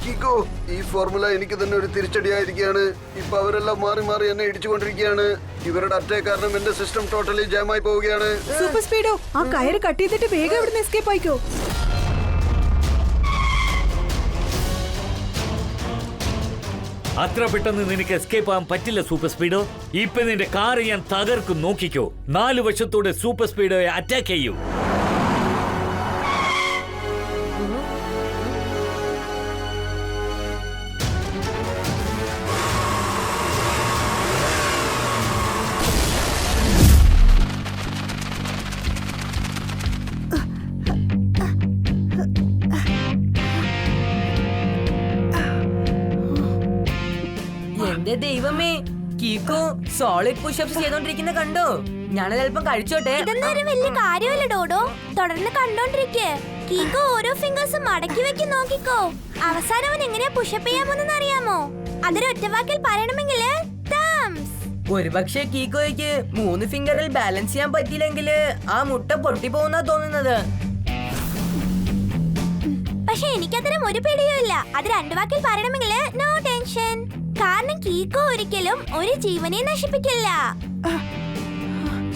കിക്കോ, ഈ ഫോർമുല എനിക്ക് തന്നെ ഒരു തിരിച്ചടിയായിരിക്കുകയാണ്. ഇപ്പൊ അവരെല്ലാം മാറി മാറി എന്നെ ഇടിച്ചുകൊണ്ടിരിക്കുകയാണ്. ഇവരുടെ അറ്റാക്ക് കാരണം എന്റെ സിസ്റ്റം ടോട്ടലി ജാമായി പോവുകയാണ്. സൂപ്പർ സ്പീഡോ, ആ കയറ് കട്ട് ചെയ്തിട്ട് വേഗം ഇവിടുന്ന് എസ്കേപ്പ് ആയിക്കോ. അത്ര പെട്ടെന്ന് നിനക്ക് എസ്കേപ്പ് ആവാൻ പറ്റില്ല സൂപ്പർ സ്പീഡോ. ഇപ്പൊ നിന്റെ കാർ ഞാൻ തകർക്കും, നോക്കിക്കോ. 4 വശത്തോടെ സൂപ്പർ സ്പീഡോയെ അറ്റാക്ക് ചെയ്യൂ. എന്റെ ദൈവമേ, കീക്കോ സോളിഡ് പുഷപ്സ് ചെയ്തോണ്ടിരിക്കുന്ന കണ്ടോ? ഞാനത് അല്പം കഴിച്ചോട്ടെ. ഇതൊന്നും ഒരു വലിയ കാര്യമല്ല ഡോഡോ, തുടർന്ന് കണ്ടോണ്ടിരിക്കേ. കീക്കോ ഓരോ ഫിംഗേഴ്സും മടക്കി വെക്കി നോക്കിക്കോ. അവസാനം അവൻ എങ്ങനെയാ പുഷപ്പ് ചെയ്യാമെന്ന് അറിയാമോ? അതൊരു ഒറ്റവാക്കിൽ പറയണമെങ്കിൽ ഒരുപക്ഷെ കീക്കോയ്ക്ക് 3 ഫിംഗറിൽ ബാലൻസ് ചെയ്യാൻ പറ്റിയില്ലെങ്കിൽ ആ മുട്ട പൊട്ടിപ്പോകുന്നാ തോന്നുന്നത്. പക്ഷെ എനിക്കത്തരം ഒരു പേടിയും ഇല്ല. അത് 2 വാക്കിൽ പറയണമെങ്കിൽ നോ ടെൻഷൻ. കാരണം കീക്കോ ഒരിക്കലും ഒരു ജീവനെ നശിപ്പിക്കില്ല.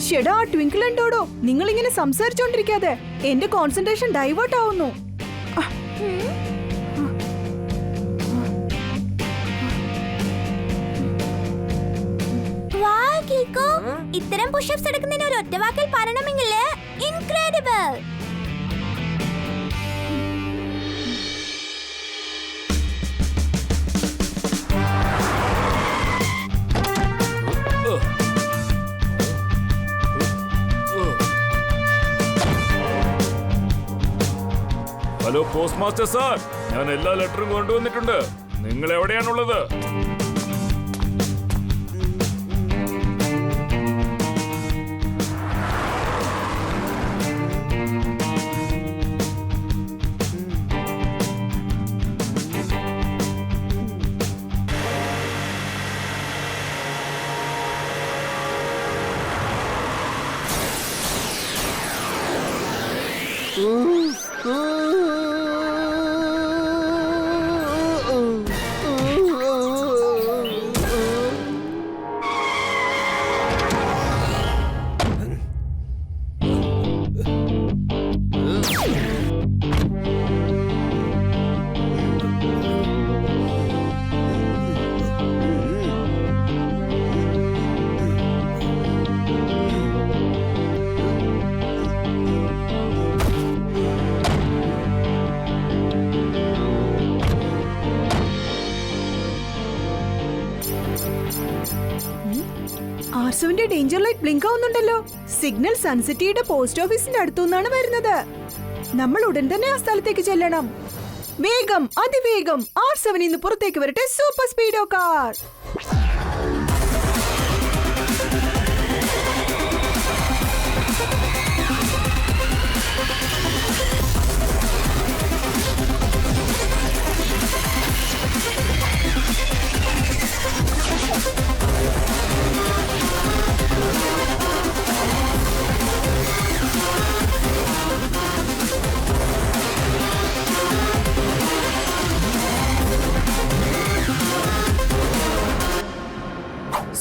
ഷെടാ ട്വിങ്കിൾ ആൻഡ് ഡോഡോ, നിങ്ങൾ ഇങ്ങനെ സംസാരിച്ചോണ്ടിരിക്കാതെ എന്റെ കോൺസെൻട്രേഷൻ ഡൈവേർട്ട് ആവുന്നു. വാ കീക്കോ, ഇത്തരം പുഷപ്സ് എടുക്കുന്നതിന് ഒരു ഒറ്റ വാക്കിൽ പറയണമെങ്കിൽ incredible. Hello post master sir, ഞാൻ എല്ലാ ലെറ്ററും കൊണ്ടുവന്നിട്ടുണ്ട്. നിങ്ങൾ എവിടെയാണുള്ളത്? ആർസുവിന്റെ ഡേഞ്ചർ ലൈറ്റ് ബ്ലിങ്ക് ആവുന്നുണ്ടല്ലോ. സിഗ്നൽ സൺസിറ്റിയുടെ പോസ്റ്റ് ഓഫീസിന്റെ അടുത്തുനിന്നാണ് വരുന്നത്. നമ്മൾ ഉടൻ തന്നെ ആ സ്ഥലത്തേക്ക് ചെല്ലണം. വേഗം, അതിവേഗം R7 ഇന്ന് പുറത്തേക്ക് വരട്ടെ സൂപ്പർ സ്പീഡോ കാർ.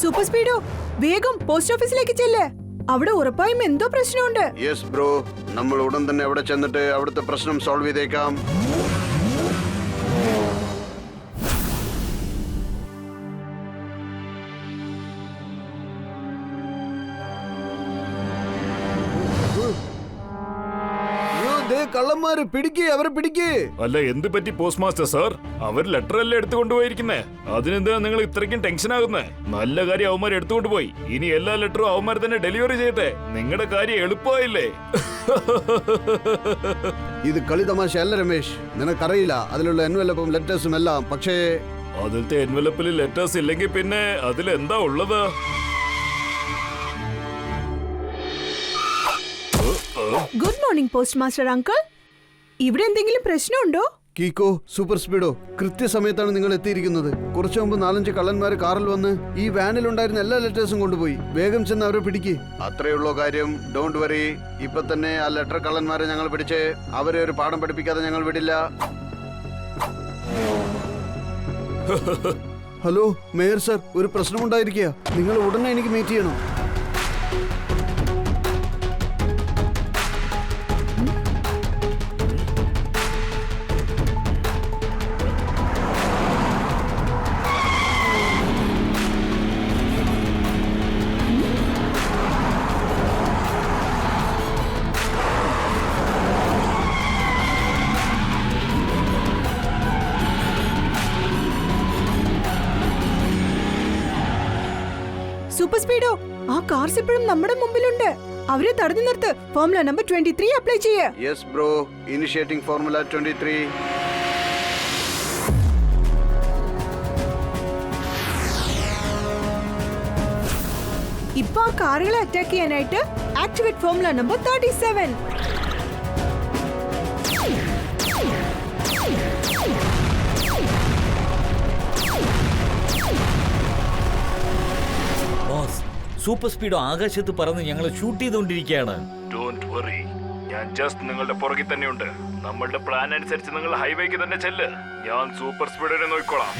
സൂപ്പർ സ്പീഡോ, വേഗം പോസ്റ്റ് ഓഫീസിലേക്ക് ചെല്ല്. അവിടെ ഉറപ്പായും എന്തോ പ്രശ്നമുണ്ട്. യെസ് ബ്രോ, നമ്മൾ ഉടൻ തന്നെ അവിടെ ചെന്നിട്ട് അവിടുത്തെ പ്രശ്നം സോൾവ് ചെയ്തേക്കാം. കള്ളന്മാര് പിടിക്ക്, അവരെ പിടിക്ക്. അല്ല, എന്ത് പറ്റി പോസ്റ്റ് മാസ്റ്റർ സാർ? അവർ ലെറ്റർ അല്ലേ എടുത്തുകൊണ്ടുപോയിരിക്കുന്നേ. അതിനെന്താ നിങ്ങൾ ഇത്രയ്ക്കും ടെൻഷൻ ആകുന്നേ? നല്ല കാര്യം അവന്മാർ എടുത്തുകൊണ്ടുപോയി. ഇനി എല്ലാ ലെറ്ററും അവന്മാർ തന്നെ ഡെലിവറി ചെയ്യട്ടെ. നിങ്ങളുടെ കാര്യം എളുപ്പമായില്ലേ? ഇത് കളി തമാശ അല്ല രമേശ്, നിനക്കറിയില്ല അതിലുള്ള എൻവലപ്പും ലെറ്റേഴ്സും എല്ലാം. പക്ഷേ അതിലത്തെ എൻവലപ്പിൽ ലെറ്റേഴ്സ് ഇല്ലെങ്കിൽ പിന്നെ അതിലെന്താ ഉള്ളത്? Good morning post master uncle. ഇവിടെ എന്തെങ്കിലും പ്രശ്നമുണ്ടോ? കീക്കോ, സൂപ്പർ സ്പീഡോ, കൃത്യസമയത്താണ് നിങ്ങൾ എത്തിയിരിക്കുന്നത്. കുറച്ചു മുമ്പ് 4-5 കള്ളന്മാര് കാറിൽ വന്ന് ഈ വാനിലുണ്ടായിരുന്ന എല്ലാ ലെറ്റേഴ്സും കൊണ്ടുപോയി. വേഗം ചെന്ന് അവരെ പിടിക്ക്. അത്രയുള്ളോ കാര്യം, ഡോണ്ട് വറി. ഇപ്പൊ തന്നെ ആ ലെറ്റർ കള്ളന്മാരെ ഞങ്ങൾ പിടിച്ച് അവരെ ഒരു പാഠം പഠിപ്പിക്കാതെ ഞങ്ങൾ വിടില്ല. ഹലോ മേയർ സർ, ഒരു പ്രശ്നമുണ്ടായിരിക്കുക. നിങ്ങൾ ഉടനെ എനിക്ക് മീറ്റ് ചെയ്യണം. സൂപ്പർ സ്പീഡോ, ആ കാർസ് ഇപ്പോഴും നമ്മുടെ മുമ്പിലുണ്ട്. അവരെ തടഞ്ഞു നിർത്ത്. ഫോർമുല നമ്പർ 23 അപ്ലൈ ചെയ്യേ. Yes bro, initiating formula 23. ഇപ്പൊ ആ കാറുകളെ അറ്റാക്ക് ചെയ്യാനായിട്ട് activate formula number 37. Boss, super Speedo ആകാശത്ത് പറന്ന് ഞങ്ങൾ ഷൂട്ട് ചെയ്തുകൊണ്ടിരിക്കുകയാണ്. ഡോണ്ട് വറി, ഞാൻ ജസ്റ്റ് നിങ്ങളുടെ പുറകിൽ തന്നെയുണ്ട്. നമ്മളുടെ പ്ലാൻ അനുസരിച്ച് നിങ്ങൾ ഹൈവേക്ക് തന്നെ ചെല്ല്. ഞാൻ സൂപ്പർ സ്പീഡിനെ നോക്കിക്കോളാം.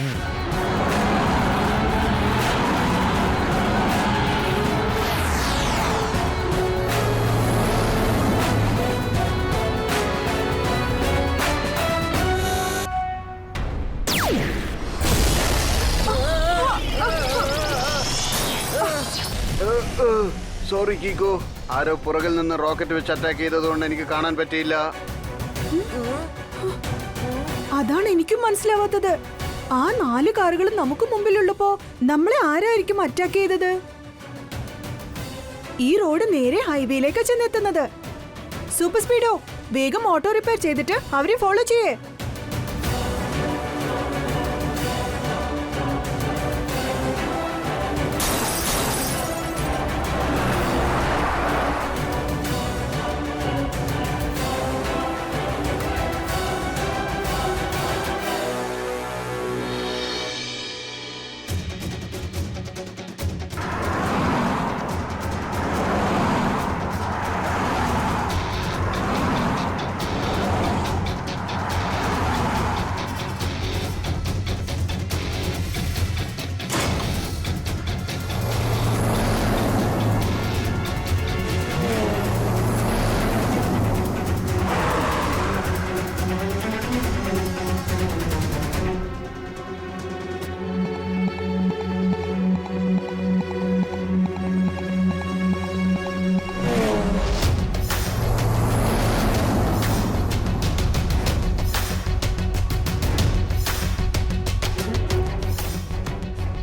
സോറി കീക്കോ, ആരോ പുറകിൽ നിന്ന് റോക്കറ്റ് വെച്ച് അറ്റാക്ക് ചെയ്തതുകൊണ്ട് എനിക്ക് കാണാൻ പറ്റിയില്ല. അതാണ് എനിക്കും മനസ്സിലാവാത്തത്. ആ 4 കാറുകളും നമുക്ക് മുമ്പിലുള്ളപ്പോ നമ്മളെ ആരായിരിക്കും അറ്റാക്ക് ചെയ്തത്? ഈ റോഡ് നേരെ ഹൈവേയിലേക്ക് ചെന്നെത്തുന്നത്. സൂപ്പർ സ്പീഡോ, വേഗം ഓട്ടോ റിപ്പയർ ചെയ്തിട്ട് അവരെ ഫോളോ ചെയ്യേ.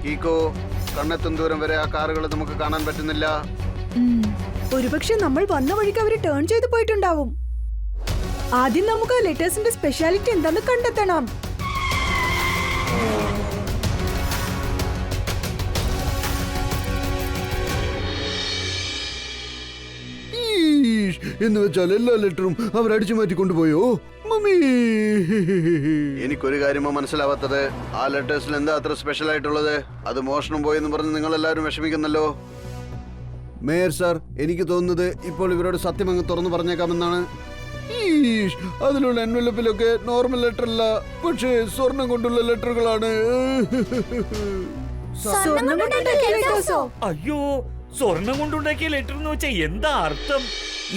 കീക്കോ, കണ്ണെത്തും ദൂരം വരെ ആ കാറുകൾ നമുക്ക് കാണാൻ പറ്റുന്നില്ല. ഒരുപക്ഷെ നമ്മൾ വന്ന വഴിക്ക് അവര് ടേൺ ചെയ്ത് പോയിട്ടുണ്ടാവും. ആദ്യം നമുക്ക് ലെറ്റേഴ്സിന്റെ സ്പെഷ്യാലിറ്റി എന്താന്ന് കണ്ടെത്തണം. എന്ന് വെച്ചാൽ എല്ലാ ലെറ്ററും അവർ അടിച്ചു മാറ്റി കൊണ്ടുപോയോ? മമ്മി, എനിക്കൊരു കാര്യമോ മനസ്സിലാവാത്തത്. ആ ലെറ്റേഴ്സിൽ എന്താ അത്ര സ്പെഷ്യൽ ആയിട്ടുള്ളത്? അത് മോഷണം പോയെന്ന് പറഞ്ഞ് നിങ്ങൾ എല്ലാവരും വിഷമിക്കുന്നല്ലോ. മേയർ സാർ, എനിക്ക് തോന്നുന്നത് ഇപ്പോൾ ഇവരോട് സത്യം അങ്ങ് തുറന്നു പറഞ്ഞേക്കാമെന്നാണ്. അതിലുള്ള എൻവലപ്പിലൊക്കെ നോർമൽ ലെറ്റർ അല്ല, പക്ഷേ സ്വർണം കൊണ്ടുള്ള ലെറ്ററുകളാണ്. സ്വർണ്ണം കൊണ്ടുണ്ടാക്കിയ ലെറ്റേഴ്സോ? അയ്യോ, സ്വർണം കൊണ്ടുണ്ടാക്കിയ ലെറ്റർ എന്ന് വെച്ചാൽ എന്താ അർത്ഥം?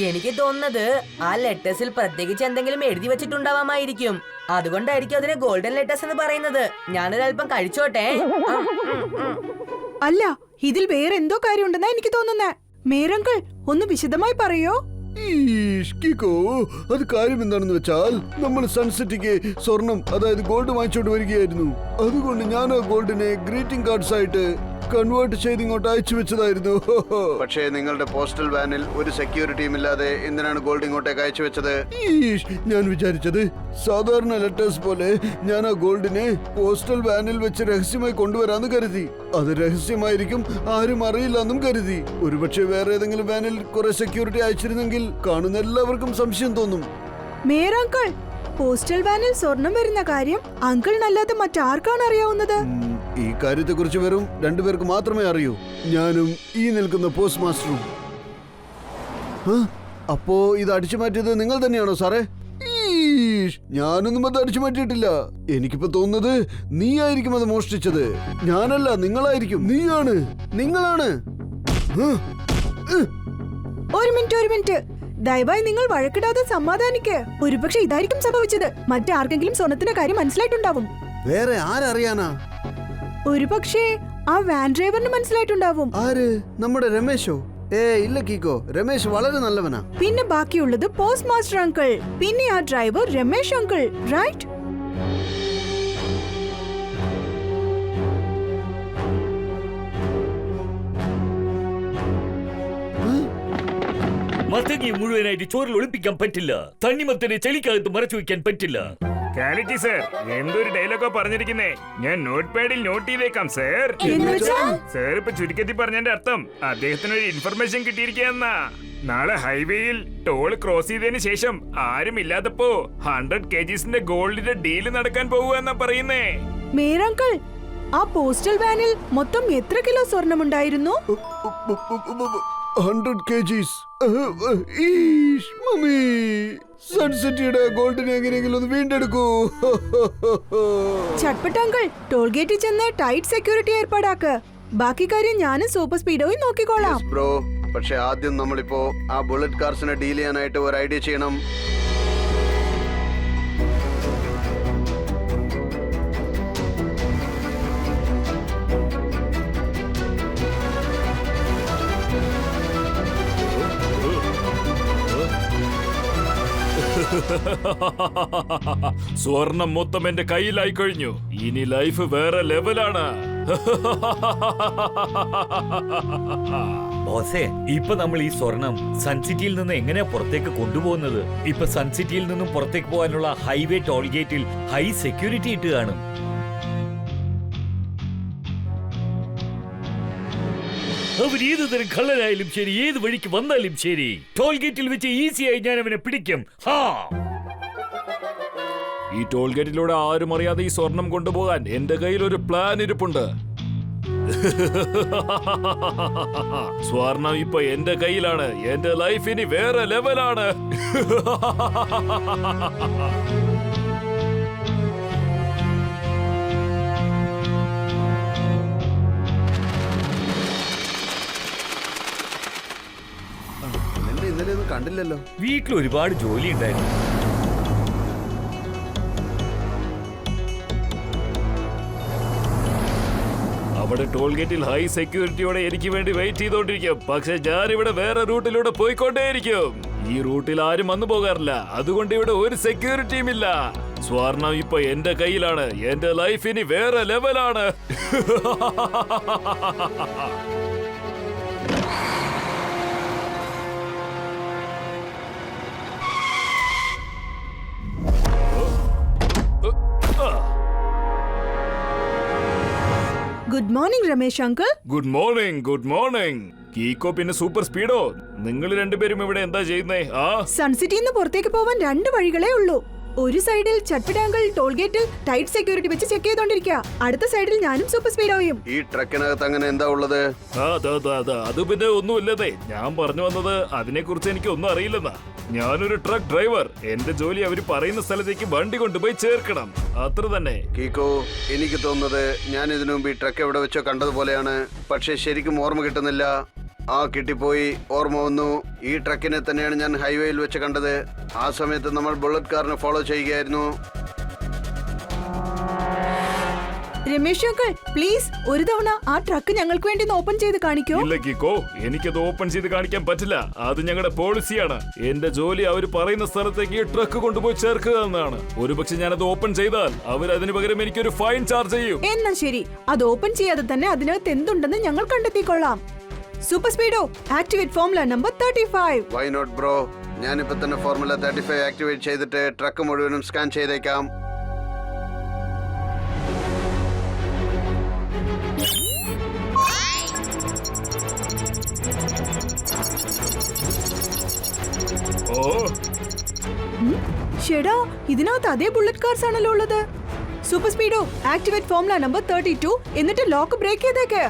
എനിക്ക് തോന്നുന്നത് ആ ലെറ്റേഴ്സിൽ പ്രത്യേകിച്ച് എന്തെങ്കിലും എഴുതി വെച്ചിട്ടുണ്ടാവാമായിരിക്കും. അതുകൊണ്ടായിരിക്കും അതിനെ ഗോൾഡൻ ലെറ്റേഴ്സ് എന്ന് പറയുന്നത്. ഞാനൊരല്പം കഴിച്ചോട്ടെ. അല്ല, ഇതിൽ വേറെ എന്തോ കാര്യമുണ്ടെന്നാ എനിക്ക് തോന്നുന്നേ. മേരങ്കിൾ, ഒന്ന് വിശദമായി പറയോ? കീക്കോ, അത് കാര്യം എന്താണെന്ന് വെച്ചാൽ നമ്മൾ സൺസിറ്റിക്ക് സ്വർണം, അതായത് ഗോൾഡ് വാങ്ങിച്ചോണ്ട് വരികയായിരുന്നു. അതുകൊണ്ട് ഞാൻ ആ ഗോൾഡിനെ ഗ്രീറ്റിംഗ് കാർഡ്സ് ആയിട്ട് കൺവേർട്ട് ചെയ്ത് ഇങ്ങോട്ട് അയച്ചു വെച്ചതായിരുന്നു. പക്ഷേ നിങ്ങളുടെ പോസ്റ്റൽ വാനിൽ ഒരു സെക്യൂരിറ്റിയും ഇല്ലാതെ എന്തിനാണ് ഗോൾഡ് ഇങ്ങോട്ടേക്ക് അയച്ചു വെച്ചത്? ഞാൻ വിചാരിച്ചത് സാധാരണ ലെറ്റേഴ്സ് പോലെ ഞാൻ ആ ഗോൾഡിനെ പോസ്റ്റൽ വാനിൽ വെച്ച് രഹസ്യമായി കൊണ്ടുവരാന്ന് കരുതി. അത് രഹസ്യമായിരിക്കും, ആരും അറിയില്ല എന്നും കരുതി. ഒരുപക്ഷെ വേറെ ഏതെങ്കിലും വാനിൽ കുറെ സെക്യൂരിറ്റി അയച്ചിരുന്നെങ്കിൽ കാണുന്ന എല്ലാവർക്കും സംശയം തോന്നും. മേരങ്കിൾ, പോസ്റ്റൽ വാനിൽ സ്വർണം വരുന്ന കാര്യം അങ്കിളിനല്ലാതെ മറ്റാർക്കാണ് അറിയാവുന്നത്? ഈ കാര്യത്തെക്കുറിച്ച് വെറും 2 പേർക്ക് മാത്രമേ അറിയൂ, ഞാനും ഈ നിൽക്കുന്ന പോസ്റ്റ് മാസ്റ്ററും. അപ്പോ ഇത് അടിച്ചു മാറ്റിയത് നിങ്ങൾ തന്നെയാണോ സാറേ? രമേശ്, ഞാനൊന്നും അത് അടിച്ചു മാറ്റിയിട്ടില്ല. എനിക്കിപ്പോ തോന്നുന്നത് നീ ആയിരിക്കും അത് മോഷ്ടിച്ചത്. ഞാനല്ല, നിങ്ങളായിരിക്കും. നിങ്ങളാണ്. ഒരു മിനിറ്റ്, ദയവായി നിങ്ങൾ വഴക്കിടാതെ സമാധാനിക്ക്. ഒരുപക്ഷെ ഇതായിരിക്കും സംഭവിച്ചത്. മറ്റാർക്കെങ്കിലും സ്വർണത്തിന്റെ കാര്യം മനസ്സിലായിട്ടുണ്ടാവും. വേറെ ആരറിയാനാ? ഒരുപക്ഷെ ആ വാൻ ഡ്രൈവറിന് മനസ്സിലായിട്ടുണ്ടാവും. ആര്? നമ്മുടെ രമേശോ? ഇല്ല കീക്കോ, രമേശ് വളരെ നല്ലവനാ. പിന്നെ ബാക്കിയുള്ളത് പോസ്റ്റ് മാസ്റ്റർ അങ്കിൾ, പിന്നെ ആ ഡ്രൈവർ രമേശ് അങ്കിൾ, റൈറ്റ്? മത്തങ്ങി മുഴുവനായിട്ട് ചോറിൽ ഒളിപ്പിക്കാൻ പറ്റില്ല. തണ്ണിമത്തനെ ചെളിക്കകത്ത് മറച്ചു വെക്കാൻ പറ്റില്ല. കാലിറ്റി സർ, എന്തൊരു ഡയലോഗോ പറഞ്ഞിരിക്കുന്നേ. ഞാൻ നോട്ട് പാഡിൽ നോട്ട് ചെയ്തേക്കാം സർ. സർ ഇപ്പൊ ചുരുക്കത്തിൽ പറഞ്ഞതിന്റെ അർത്ഥം അദ്ദേഹത്തിന് ഒരു ഇൻഫർമേഷൻ കിട്ടിയിരിക്കുകയെന്നാ. നാളെ ഹൈവേയിൽ ടോൾ ക്രോസ് ചെയ്തതിന് ശേഷം ആരും ഇല്ലാത്തപ്പോ 100 kgsന്റെ ഗോൾഡിന്റെ ഡീല് നടക്കാൻ പോവുക പറയുന്നേ. മേരങ്കിൾ, ആ പോസ്റ്റൽ വാനിൽ മൊത്തം എത്ര കിലോ സ്വർണമുണ്ടായിരുന്നു? 100 kgs. മമ്മി, സൺസിറ്റിയുടെ ഗോൾഡിനെ എങ്ങനെയെങ്കിലും ഒന്ന് വീണ്ടെടുക്കൂ. ചട്പട്ട് അങ്കിൾ, ടോൾ ഗേറ്റിൽ ചെന്ന് ടൈറ്റ് സെക്യൂരിറ്റി ഏർപ്പാടാക്ക്. ബാക്കി കാര്യം ഞാനും സൂപ്പർ സ്പീഡോയും നോക്കിക്കോളാം. ബ്രോ, പക്ഷെ ആദ്യം നമ്മളിപ്പോ ആ ബുള്ളറ്റ് കാർസിനെ ഡീൽ ചെയ്യാനായിട്ട് ഒരു ഐഡിയ ചെയ്യണം. സ്വർണം മൊത്തം എന്റെ കയ്യിലായി കഴിഞ്ഞു. ഇനി ലൈഫ് വേറെ ലെവലാണ്. ബോസേ, ഇപ്പൊ നമ്മൾ ഈ സ്വർണം സൺസിറ്റിയിൽ നിന്ന് എങ്ങനെയാ പുറത്തേക്ക് കൊണ്ടുപോകുന്നത്? ഇപ്പൊ സൺസിറ്റിയിൽ നിന്നും പുറത്തേക്ക് പോകാനുള്ള ഹൈവേ ടോൾ ഗേറ്റിൽ ഹൈ സെക്യൂരിറ്റി ഇട്ട് കാണും. അവർ ഏത് തരം കള്ളനായാലും ശരി, ഏത് വഴിക്ക് വന്നാലും ശരി, ടോൾ ഗേറ്റിൽ വെച്ച് ഈസിയായി ഞാൻ അവനെ പിടിക്കും. ഈ ടോൾ ഗേറ്റിലൂടെ ആരും അറിയാതെ ഈ സ്വർണം കൊണ്ടുപോകാൻ എന്റെ കയ്യിൽ ഒരു പ്ലാൻ ഇരിപ്പുണ്ട്. സ്വർണം ഇപ്പൊ എന്റെ കയ്യിലാണ്. എന്റെ ലൈഫ് ഇനി വേറെ ലെവലാണ്. ഇന്നലെ ഒന്നും കണ്ടില്ലല്ലോ. വീട്ടിൽ ഒരുപാട് ജോലി ഉണ്ടായിരുന്നു. അവിടെ ടോൾ ഗേറ്റിൽ ഹൈ സെക്യൂരിറ്റിയോടെ എനിക്ക് വേണ്ടി വെയിറ്റ് ചെയ്തോണ്ടിരിക്കും. പക്ഷെ ഞാൻ ഇവിടെ വേറെ റൂട്ടിലൂടെ പോയിക്കൊണ്ടേയിരിക്കും. ഈ റൂട്ടിൽ ആരും വന്നു പോകാറില്ല. അതുകൊണ്ട് ഇവിടെ ഒരു സെക്യൂരിറ്റിയും ഇല്ല. സ്വർണം ഇപ്പൊ എന്റെ കയ്യിലാണ്. എന്റെ ലൈഫ് ഇനി വേറെ ലെവലാണ്. Good morning Ramesh uncle. Good morning, good morning. Kicko പിന്നെ സൂപ്പർ സ്പീഡോ, നിങ്ങൾ രണ്ടുപേരും ഇവിടെ എന്താ ചെയ്യുന്നേ? സൺസിറ്റിയിൽ നിന്ന് പുറത്തേക്ക് പോവാൻ 2 വഴികളേ ഉള്ളൂ. ഒരു സൈഡിൽ ചട്പടാങ്കിൾ ടോൾ ഗേറ്റിൽ ടൈറ്റ് സെക്യൂരിറ്റി വെച്ച് ചെക്ക് ചെയ്തോണ്ടിരിക്കുക. അടുത്ത സൈഡിൽ ഞാനും സൂപ്പർ സ്പീഡോയും. ഈ ട്രക്കിനകത്ത് അങ്ങനെ എന്താ ഉള്ളത്? അത് പിന്നെ ഒന്നുമില്ലതേ. ഞാൻ പറഞ്ഞു വന്നത് അതിനെ കുറിച്ച് എനിക്ക് ഒന്നും അറിയില്ലെന്നാ. ഞാനൊരു ട്രക്ക് ഡ്രൈവർ. എന്റെ ജോലി അവര് പറയുന്ന സ്ഥലത്തേക്ക് വണ്ടി കൊണ്ടുപോയി ചേർക്കണം, അത്ര തന്നെ. കീക്കോ, എനിക്ക് തോന്നുന്നത് ഞാൻ ഇതിനു മുമ്പ് ഈ ട്രക്ക് എവിടെ വെച്ചോ കണ്ടതുപോലെയാണ്. പക്ഷെ ശരിക്കും ഓർമ്മ കിട്ടുന്നില്ല. കിട്ടിപ്പോയി, ഓർമ്മ വന്നു. ഈ ട്രക്കിനെ തന്നെയാണ് ഞാൻ ഹൈവേയിൽ വെച്ച് കണ്ടത്. ആ സമയത്ത് നമ്മൾ ബുള്ളറ്റ് കാറിനെ ഫോളോ ചെയ്യുകയായിരുന്നു. രമേശ് അങ്കിൾ, പ്ലീസ് ഒരു തവണ ആ ട്രക്ക് ഞങ്ങൾക്ക് വേണ്ടി ഓപ്പൺ ചെയ്ത് കാണിക്കോ? ഇല്ല കീക്കോ, എനിക്കത് ഓപ്പൺ ചെയ്ത് കാണിക്കാൻ പറ്റില്ല. അത് ഞങ്ങളുടെ പോളിസിയാണ്. എന്റെ ജോലി അവർ പറയുന്ന സ്ഥലത്തേക്ക് ട്രക്ക് കൊണ്ടുപോയി ചേർക്കുക എന്നതാണ്. ഒരുപക്ഷെ ഞാനത് ഓപ്പൺ ചെയ്താൽ അവർ അതിന് പകരം എനിക്കൊരു ഫൈൻ ചാർജ് ചെയ്യും. എന്നാ ശരി, അത് ഓപ്പൺ ചെയ്യാതെ തന്നെ അതിനകത്ത് എന്തുണ്ടെന്ന് ഞങ്ങൾ കണ്ടെത്തിക്കൊള്ളാം. Super Speedo, activate formula number 35. Why not bro? ഞാനിപ്പോ തന്നെ ഫോർമുല 35 ആക്ടിവേറ്റ് ചെയ്തിട്ട് ട്രക്ക് മുഴുവനും സ്കാൻ ചെയ്തേക്കാം. ഷെടാ, ഇതിനകത്ത് അതേ ബുള്ളറ്റ് കാർസ് ആണല്ലോ ഉള്ളത്. Super Speedo, activate formula number 32 എന്നിട്ട് ലോക്ക് ബ്രേക്ക് ചെയ്തേക്ക്.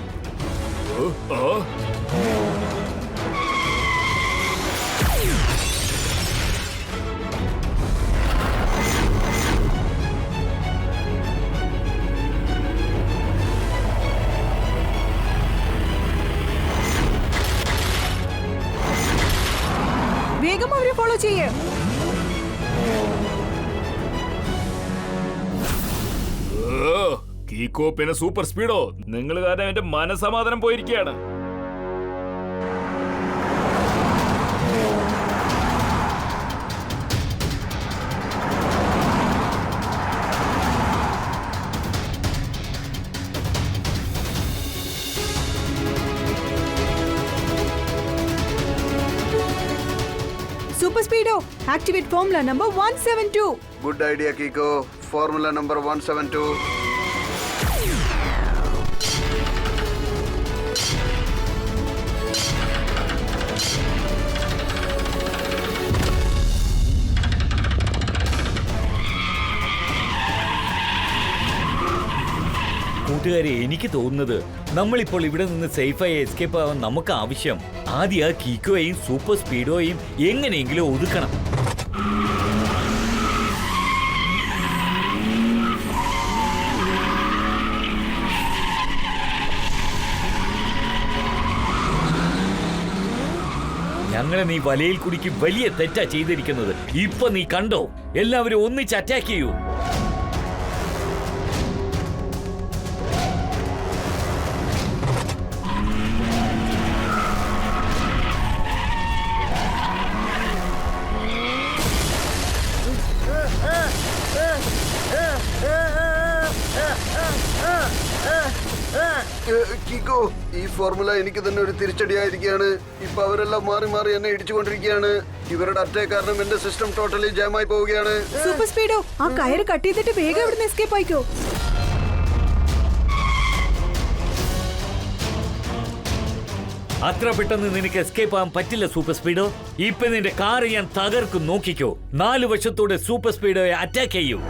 ചെയ്യ്. കീക്കോ പിന്നെ സൂപ്പർ സ്പീഡോ, നിങ്ങൾ കാരണം എന്റെ മനസമാധാനം പോയിരിക്കുകയാണ്. Super Speedo, activate formula number 172. Good idea Kicko. Formula number 172. കൂട്ടുകാരെ, എനിക്ക് തോന്നുന്നത് നമ്മളിപ്പോൾ ഇവിടെ നിന്ന് സേഫായി എസ്കേപ്പ് ആവാൻ നമുക്ക് ആവശ്യം ആദ്യം ആ കീക്കോയെയും സൂപ്പർ സ്പീഡോയെയും എങ്ങനെയെങ്കിലും ഒതുക്കണം. ഞങ്ങളെ നീ വലയിൽ കുടുക്കി വലിയ തെറ്റാ ചെയ്തിരിക്കുന്നത്. ഇപ്പൊ നീ കണ്ടോ, എല്ലാവരും ഒന്നിച്ച് അറ്റാക്ക് ചെയ്യൂ. കീക്കോ, ഈ ഫോർമുല എനിക്ക് തന്നെ ഒരു തിരിച്ചടിയായിരിക്കുകയാണ്. ഇപ്പൊ അവരെല്ലാം മാറി മാറി എന്നെ ഇടിച്ചുകൊണ്ടിരിക്കുകയാണ്. ഇവരുടെ അറ്റാക്ക് കാരണം എന്റെ സിസ്റ്റം ടോട്ടലി ജാമായി പോവുകയാണ്. സൂപ്പർ സ്പീഡോ, ആ കയറ് കട്ട് ചെയ്തിട്ട് വേഗം ഇവിടുന്ന് എസ്കേപ്പ് ആയിക്കോ. അത്ര പെട്ടെന്ന് നിനക്ക് എസ്കേപ്പ് ആവാൻ പറ്റില്ല സൂപ്പർ സ്പീഡോ. ഇപ്പൊ നിന്റെ കാർ ഞാൻ തകർക്കും, നോക്കിക്കോ. 4 വശത്തോടെ സൂപ്പർ സ്പീഡോയെ അറ്റാക്ക് ചെയ്യൂ.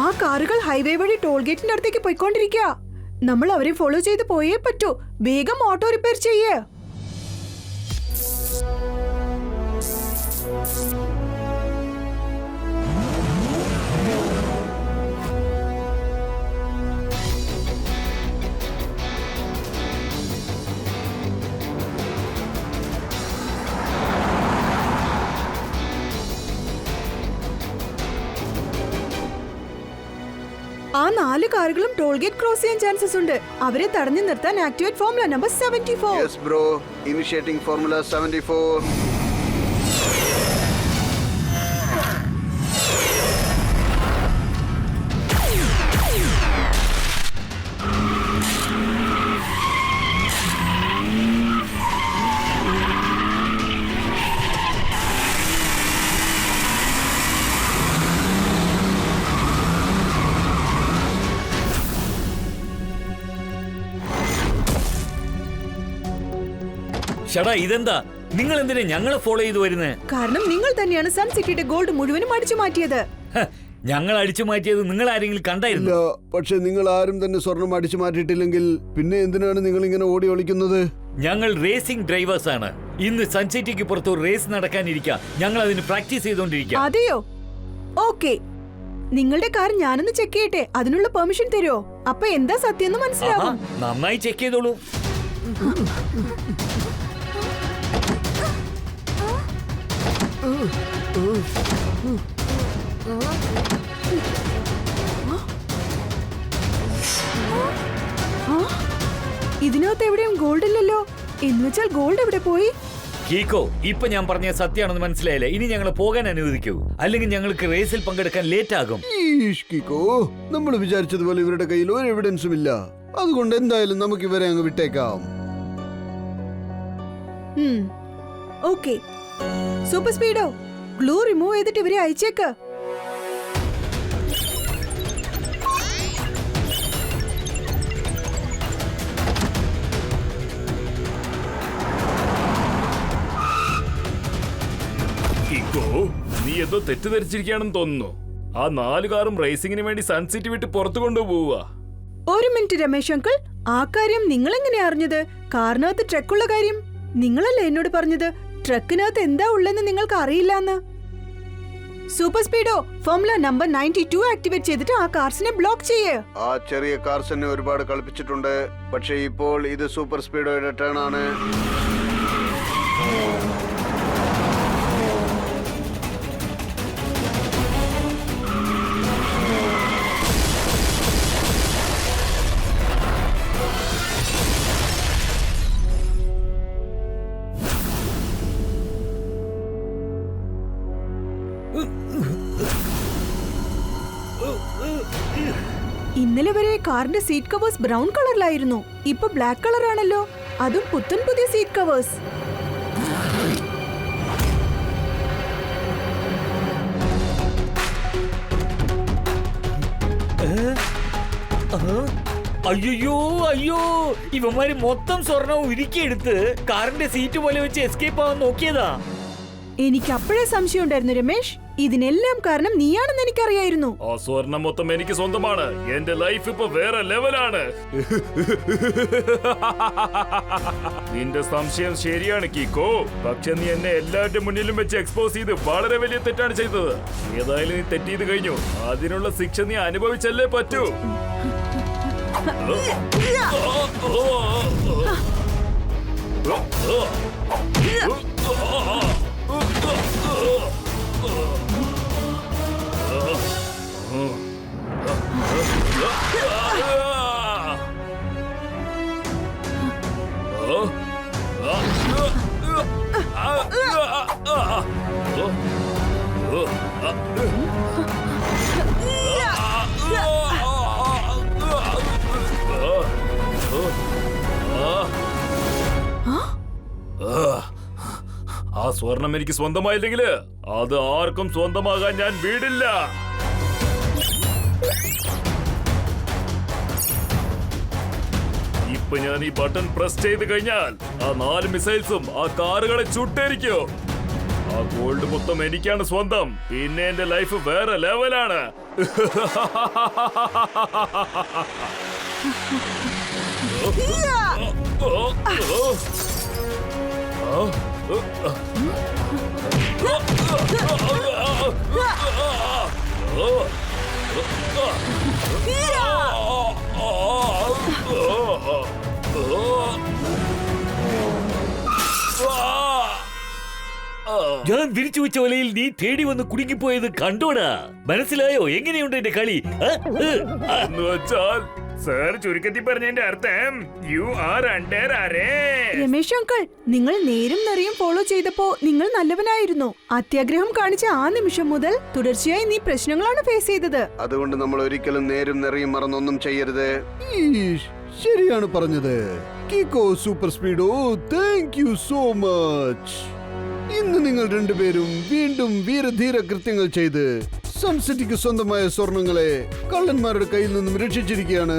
ആ കാറുകൾ ഹൈവേ വഴി ടോൾ ഗേറ്റിന്റെ അടുത്തേക്ക് പോയിക്കൊണ്ടിരിക്കുക. നമ്മൾ അവരെ ഫോളോ ചെയ്ത് പോയേ പറ്റൂ. വേഗം ഓട്ടോ റിപ്പയർ ചെയ്യേ. ആ 4 കാറുകളും ടോൾ ഗേറ്റ് ക്രോസ് ചെയ്യാൻ ചാൻസസ് ഉണ്ട്. അവരെ തടഞ്ഞു നിർത്താൻ activate formula number 74. Yes bro, initiating formula 74. ഷടാ, ഇതെന്താ? നിങ്ങൾ എന്തിനാ ഞങ്ങളെ ഫോളോ ചെയ്ത് വരുന്നത്? കാരണം നിങ്ങൾ തന്നെയാണ് സൺ സിറ്റിയുടെ ഗോൾഡ് മുഴുവനും അടിച്ചു മാറ്റിയത്. ഞങ്ങൾ അടിച്ചു മാറ്റിയത് നിങ്ങൾ ആരെങ്കിലും ഇല്ല, കണ്ടായിരുന്നു? പക്ഷെ നിങ്ങൾ ആരും തന്നെ സ്വർണം അടിച്ചു മാറ്റിയിട്ടില്ലെങ്കിൽ പിന്നെ എന്തിനാണ് നിങ്ങൾ ഇങ്ങനെ ഓടി ഒളിക്കുന്നത്? ഞങ്ങൾ റേസിംഗ് ഡ്രൈവേഴ്സ് ആണ്. ഇന്ന് സൺസിറ്റിക്ക് പുറത്ത് ഒരു റേസ് നടക്കാനിരിക്കുക. ഞങ്ങൾ അതിന് പ്രാക്ടീസ് ചെയ്തോണ്ടിരിക്കുക. അതെയോ? ഓക്കെ, നിങ്ങളുടെ കാർ ഞാനൊന്ന് ചെക്ക് ചെയ്യട്ടെ. അതിനുള്ള പെർമിഷൻ തരുമോ? അപ്പൊ എന്താ സത്യം എന്ന് മനസ്സിലാവും. നന്നായി ചെക്ക് ചെയ്തോളൂ. ഇതിനകത്ത് എവിടെയും ഗോൾഡ് ഇല്ലല്ലോ. എന്നുവെച്ചാൽ ഗോൾഡ് എവിടെ പോയി? കീക്കോ, ഇപ്പൊ ഞാൻ പറഞ്ഞ സത്യമാണെന്ന് മനസ്സിലായില്ലേ? ഇനി ഞങ്ങൾ പോകാൻ അനുവദിക്കൂ, അല്ലെങ്കിൽ ഞങ്ങൾക്ക് റേസിൽ പങ്കെടുക്കാൻ ലേറ്റ് ആകും. ഈഷ്കിക്കോ, നമ്മൾ വിചാരിച്ചതുപോലെ ഇവരുടെ കയ്യിൽ ഒരു എവിഡൻസും ഇല്ല. അതുകൊണ്ട് എന്തായാലും നമുക്ക് ഇവരെ അങ്ങ് വിട്ടേക്കാം. ഓക്കെ, സൂപ്പർ സ്പീഡോ, ഗ്ലൂ റിമൂവ് ചെയ്തിട്ട് ഇവരെ അയച്ചേക്ക്. നീ എന്തോ തെറ്റിദ്ധരിച്ചിരിക്കുകയാണെന്ന് തോന്നുന്നു. ആ 4 കാറും റേസിംഗിന് വേണ്ടി സൺസിറ്റി വിട്ട് പുറത്തു കൊണ്ടുപോവുക. ഒരു മിനിറ്റ് രമേശ് അങ്കിൾ, ആ കാര്യം നിങ്ങൾ എങ്ങനെയാ അറിഞ്ഞത്? കാറിനകത്ത് ട്രക്കുള്ള കാര്യം നിങ്ങളല്ലേ എന്നോട് പറഞ്ഞത്? ട്രക്കിനകത്ത് എന്താ ഉള്ളെന്ന് നിങ്ങൾക്ക് അറിയില്ലെന്ന്. സൂപ്പർ സ്പീഡോ, ഫോർമുല നമ്പർ 92 ആക്ടിവേറ്റ് ചെയ്തിട്ട് ആ കാർസിനെ ബ്ലോക്ക് ചെയ്യേ. ആ ചെറിയ കാർസിനെ ഒരുപാട് കളിപ്പിച്ചിട്ടുണ്ട്. പക്ഷെ ഇപ്പോൾ ഇത് സൂപ്പർ സ്പീഡോയുടെ ടേൺ ആണ്. ഇന്നലെ വരെ കാറിന്റെ സീറ്റ് കവേഴ്സ് ബ്രൗൺ കളറിലായിരുന്നു. ഇപ്പൊ ബ്ലാക്ക് കളർ ആണല്ലോ, അതും പുത്തൻ പുതിയ സീറ്റ് കവേഴ്സ്. അയ്യോ അയ്യോ, ഇവന്മാര് മൊത്തം സ്വർണം ഉരുക്കിയെടുത്ത് കാറിന്റെ സീറ്റ് പോലെ വെച്ച് എസ്കേപ്പ് ആവാൻ നോക്കിയതാ. എനിക്ക് അപ്പോഴേ സംശയം ഉണ്ടായിരുന്നു രമേശ്, ഇതിനെല്ലാം കാരണം നീയാണെന്ന് എനിക്കറിയായിരുന്നു. ആ സ്വർണം മൊത്തം എനിക്ക് സ്വന്തമാണ്. എന്റെ ലൈഫ് ഇപ്പൊ വേറെ ലെവലാണ്. നിന്റെ സംശയം ശരിയാണ് കീക്കോ. പക്ഷെ നീ എന്നെ എല്ലാവരുടെ മുന്നിലും വെച്ച് എക്സ്പോസ് ചെയ്ത് വളരെ വലിയ തെറ്റാണ് ചെയ്തത്. ഏതായാലും നീ തെറ്റിയത് കഴിഞ്ഞു. അതിനുള്ള ശിക്ഷ നീ അനുഭവിച്ചല്ലേ പറ്റൂ. ആ സ്വർണം എനിക്ക് സ്വന്തമായില്ലെങ്കിൽ അത് ആർക്കും സ്വന്തമാകാൻ ഞാൻ വീടില്ല. ഇപ്പൊ ഞാൻ ഈ ബട്ടൺ പ്രസ് ചെയ്ത് കഴിഞ്ഞാൽ ആ 4 മിസൈൽസും ആ കാറുകളെ ചുട്ടേരിക്കും. ആ ഗോൾഡ് മൊത്തം എനിക്കാണ് സ്വന്തം. പിന്നെ എന്റെ ലൈഫ് വേറെ ലെവലാണ്. ഞാൻ വിരിച്ചു വെച്ച വലയിൽ നീ തേടി വന്ന് കുടുങ്ങിപ്പോയത് കണ്ടോടാ. മനസ്സിലായോ എങ്ങനെയുണ്ട് എന്റെ കളി? എന്നുവെച്ചാൽ സർ, ചുരുക്കത്തിൽ പറഞ്ഞതിന്റെ അർത്ഥം you are under arrest. Ramesh uncle, നിങ്ങൾ നേരും നിറയും ഫോളോ ചെയ്തപ്പോ നിങ്ങൾ നല്ലവനായിരുന്നു. അത്യാഗ്രഹം കാണിച്ച ആ നിമിഷം മുതൽ തുടർച്ചയായി നീ പ്രശ്നങ്ങളാണ് ഫേസ് ചെയ്തത്. അതുകൊണ്ട് നമ്മൾ ഒരിക്കലും നേരും നിറയും മറന്നൊന്നും ചെയ്യരുത്. ശരിയാണ് പറഞ്ഞത് Kicko super Speedo. Thank you so much. ഇന്ന് നിങ്ങൾ രണ്ടുപേരും വീണ്ടും വീരധീര കൃത്യങ്ങൾ ചെയ്ത് സൺസിറ്റിക്ക് സ്വന്തമായ സ്വർണങ്ങളെ കള്ളന്മാരുടെ കയ്യിൽ നിന്നും രക്ഷിച്ചിരിക്കുകയാണ്.